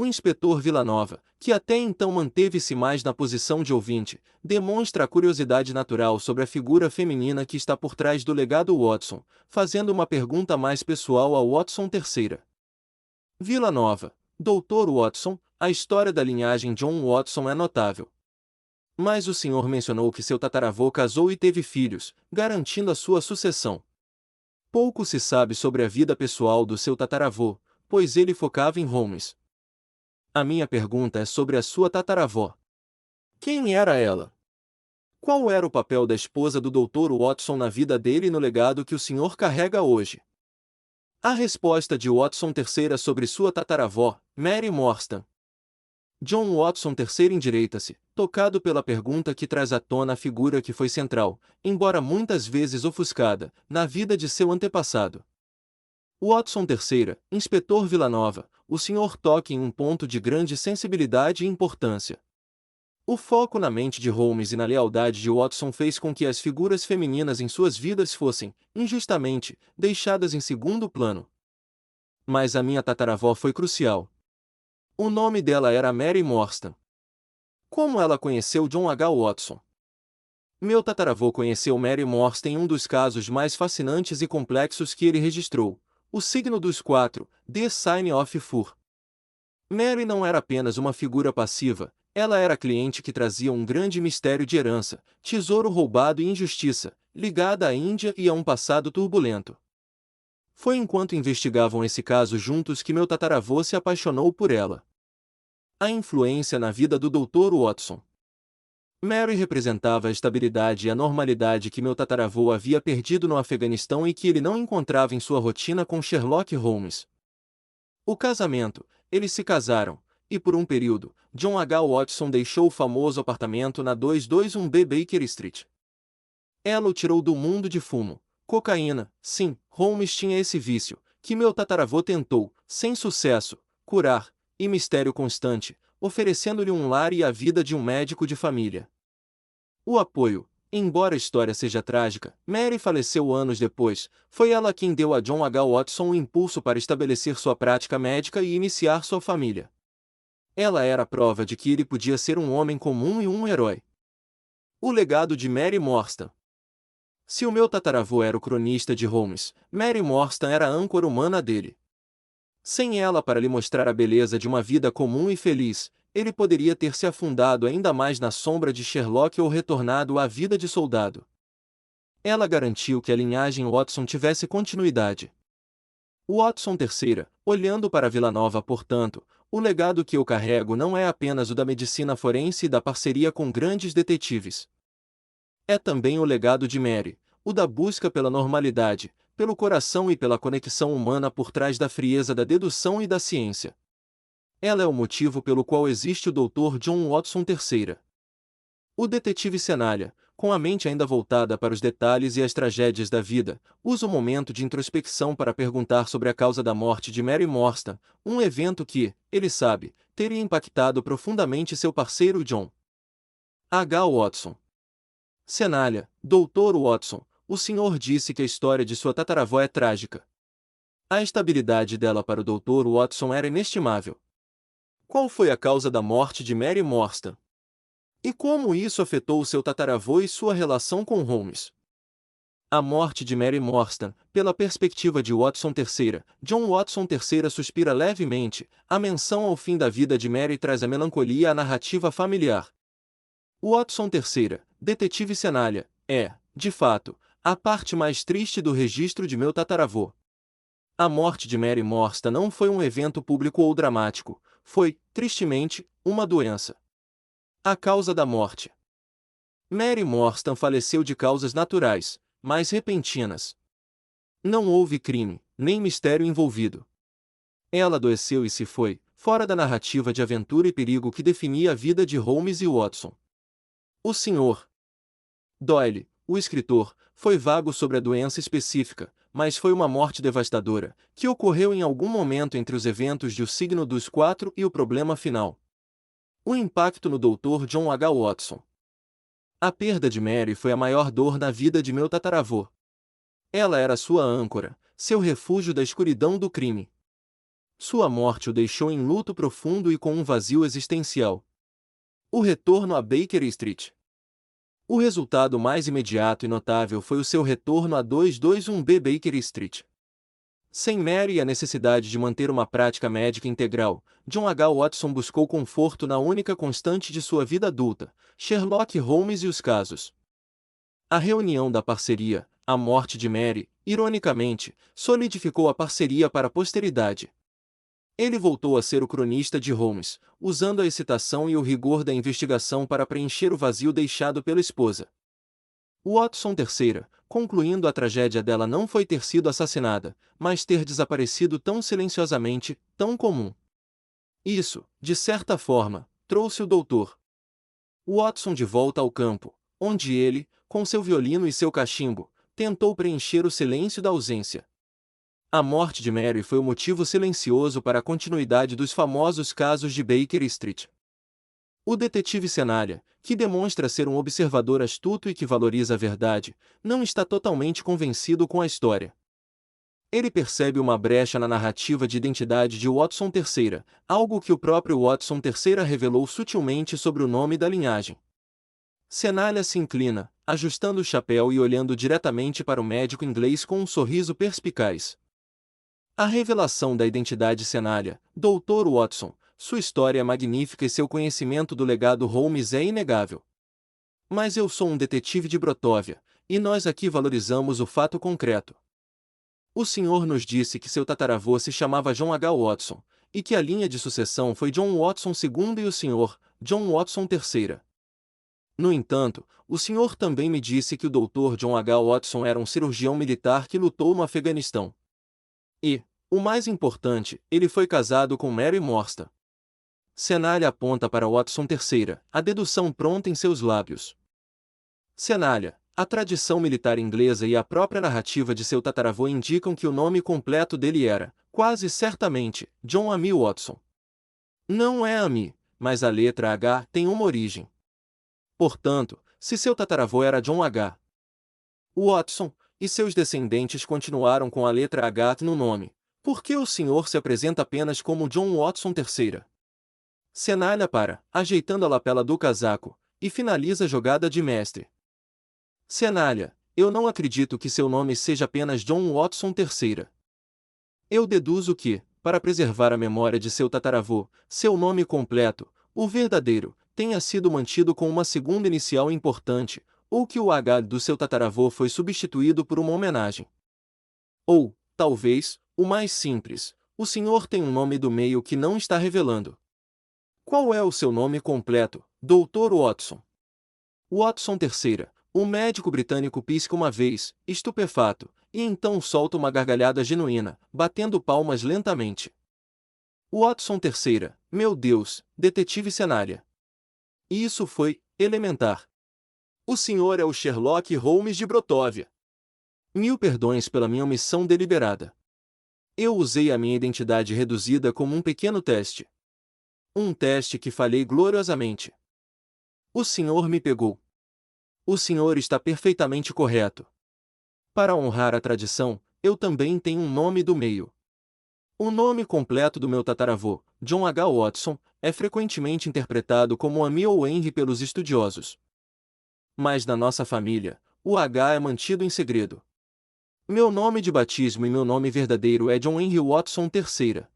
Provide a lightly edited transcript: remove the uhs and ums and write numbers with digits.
O inspetor Villanova, que até então manteve-se mais na posição de ouvinte, demonstra a curiosidade natural sobre a figura feminina que está por trás do legado Watson, fazendo uma pergunta mais pessoal ao Watson terceira. Villanova: Doutor Watson, a história da linhagem John Watson é notável. Mas o senhor mencionou que seu tataravô casou e teve filhos, garantindo a sua sucessão. Pouco se sabe sobre a vida pessoal do seu tataravô, pois ele focava em Holmes. A minha pergunta é sobre a sua tataravó. Quem era ela? Qual era o papel da esposa do Dr. Watson na vida dele e no legado que o senhor carrega hoje? A resposta de Watson III sobre sua tataravó, Mary Morstan. John Watson III endireita-se, tocado pela pergunta que traz à tona a figura que foi central, embora muitas vezes ofuscada, na vida de seu antepassado. Watson III, inspetor Villanova, o senhor toca em um ponto de grande sensibilidade e importância. O foco na mente de Holmes e na lealdade de Watson fez com que as figuras femininas em suas vidas fossem, injustamente, deixadas em segundo plano. Mas a minha tataravó foi crucial. O nome dela era Mary Morstan. Como ela conheceu John H. Watson? Meu tataravô conheceu Mary Morstan em um dos casos mais fascinantes e complexos que ele registrou, o signo dos quatro, The Sign of Four. Mary não era apenas uma figura passiva, ela era a cliente que trazia um grande mistério de herança, tesouro roubado e injustiça, ligada à Índia e a um passado turbulento. Foi enquanto investigavam esse caso juntos que meu tataravô se apaixonou por ela. A influência na vida do Dr. Watson. Mary representava a estabilidade e a normalidade que meu tataravô havia perdido no Afeganistão e que ele não encontrava em sua rotina com Sherlock Holmes. O casamento, eles se casaram, e por um período, John H. Watson deixou o famoso apartamento na 221B Baker Street. Ela o tirou do mundo de fumo, cocaína, sim, Holmes tinha esse vício, que meu tataravô tentou, sem sucesso, curar, e mistério constante, oferecendo-lhe um lar e a vida de um médico de família. O apoio, embora a história seja trágica, Mary faleceu anos depois, foi ela quem deu a John H. Watson o impulso para estabelecer sua prática médica e iniciar sua família. Ela era a prova de que ele podia ser um homem comum e um herói. O legado de Mary Morstan. Se o meu tataravô era o cronista de Holmes, Mary Morstan era a âncora humana dele. Sem ela para lhe mostrar a beleza de uma vida comum e feliz, ele poderia ter se afundado ainda mais na sombra de Sherlock ou retornado à vida de soldado. Ela garantiu que a linhagem Watson tivesse continuidade. Watson III, olhando para Villanova, portanto, o legado que eu carrego não é apenas o da medicina forense e da parceria com grandes detetives. É também o legado de Mary, o da busca pela normalidade, pelo coração e pela conexão humana por trás da frieza da dedução e da ciência. Ela é o motivo pelo qual existe o Dr. John Watson III. O detetive Senalha, com a mente ainda voltada para os detalhes e as tragédias da vida, usa o momento de introspecção para perguntar sobre a causa da morte de Mary Morstan, um evento que, ele sabe, teria impactado profundamente seu parceiro John H. Watson. Senalha: Dr. Watson, o senhor disse que a história de sua tataravó é trágica. A estabilidade dela para o Dr. Watson era inestimável. Qual foi a causa da morte de Mary Morstan? E como isso afetou o seu tataravô e sua relação com Holmes? A morte de Mary Morstan, pela perspectiva de Watson III, John Watson III suspira levemente, a menção ao fim da vida de Mary traz a melancolia à narrativa familiar. Watson III, detetive Senalha, é, de fato, a parte mais triste do registro de meu tataravô. A morte de Mary Morstan não foi um evento público ou dramático, foi, tristemente, uma doença. A causa da morte. Mary Morstan faleceu de causas naturais, mas repentinas. Não houve crime, nem mistério envolvido. Ela adoeceu e se foi, fora da narrativa de aventura e perigo que definia a vida de Holmes e Watson. O Sr. Doyle, o escritor, foi vago sobre a doença específica, mas foi uma morte devastadora, que ocorreu em algum momento entre os eventos de O Signo dos Quatro e o problema final. O impacto no Dr. John H. Watson. A perda de Mary foi a maior dor na vida de meu tataravô. Ela era sua âncora, seu refúgio da escuridão do crime. Sua morte o deixou em luto profundo e com um vazio existencial. O retorno a Baker Street. O resultado mais imediato e notável foi o seu retorno a 221B Baker Street. Sem Mary e a necessidade de manter uma prática médica integral, John H. Watson buscou conforto na única constante de sua vida adulta, Sherlock Holmes e os casos. A reunião da parceria, a morte de Mary, ironicamente, solidificou a parceria para a posteridade. Ele voltou a ser o cronista de Holmes, usando a excitação e o rigor da investigação para preencher o vazio deixado pela esposa. Watson III, concluindo a tragédia dela não foi ter sido assassinada, mas ter desaparecido tão silenciosamente, tão comum. Isso, de certa forma, trouxe o Dr. Watson de volta ao campo, onde ele, com seu violino e seu cachimbo, tentou preencher o silêncio da ausência. A morte de Mary foi o motivo silencioso para a continuidade dos famosos casos de Baker Street. O detetive Cenália, que demonstra ser um observador astuto e que valoriza a verdade, não está totalmente convencido com a história. Ele percebe uma brecha na narrativa de identidade de Watson III, algo que o próprio Watson III revelou sutilmente sobre o nome da linhagem. Cenália se inclina, ajustando o chapéu e olhando diretamente para o médico inglês com um sorriso perspicaz. A revelação da identidade Cenália, Dr. Watson, sua história é magnífica e seu conhecimento do legado Holmes é inegável. Mas eu sou um detetive de Brotóvia, e nós aqui valorizamos o fato concreto. O senhor nos disse que seu tataravô se chamava John H. Watson, e que a linha de sucessão foi John Watson II e o senhor, John Watson III. No entanto, o senhor também me disse que o Dr. John H. Watson era um cirurgião militar que lutou no Afeganistão. E, o mais importante, ele foi casado com Mary Morsta. Cenália aponta para Watson III, a dedução pronta em seus lábios. Cenália, a tradição militar inglesa e a própria narrativa de seu tataravô indicam que o nome completo dele era, quase certamente, John Amy Watson. Não é Amy, mas a letra H tem uma origem. Portanto, se seu tataravô era John H. Watson, e seus descendentes continuaram com a letra H no nome, por que o senhor se apresenta apenas como John Watson III? Cenália para, ajeitando a lapela do casaco, e finaliza a jogada de mestre. Cenália, eu não acredito que seu nome seja apenas John Watson III. Eu deduzo que, para preservar a memória de seu tataravô, seu nome completo, o verdadeiro, tenha sido mantido com uma segunda inicial importante, ou que o H do seu tataravô foi substituído por uma homenagem. Ou, talvez, o mais simples, o senhor tem um nome do meio que não está revelando. Qual é o seu nome completo, Dr. Watson? Watson III, o médico britânico pisca uma vez, estupefato, e então solta uma gargalhada genuína, batendo palmas lentamente. Watson III, meu Deus, detetive Cenália. Isso foi elementar. O senhor é o Sherlock Holmes de Brotóvia. Mil perdões pela minha omissão deliberada. Eu usei a minha identidade reduzida como um pequeno teste. Um teste que falhei gloriosamente. O senhor me pegou. O senhor está perfeitamente correto. Para honrar a tradição, eu também tenho um nome do meio. O nome completo do meu tataravô, John H. Watson, é frequentemente interpretado como Amy ou Henry pelos estudiosos. Mas na nossa família, o H é mantido em segredo. Meu nome de batismo e meu nome verdadeiro é John Henry Watson III.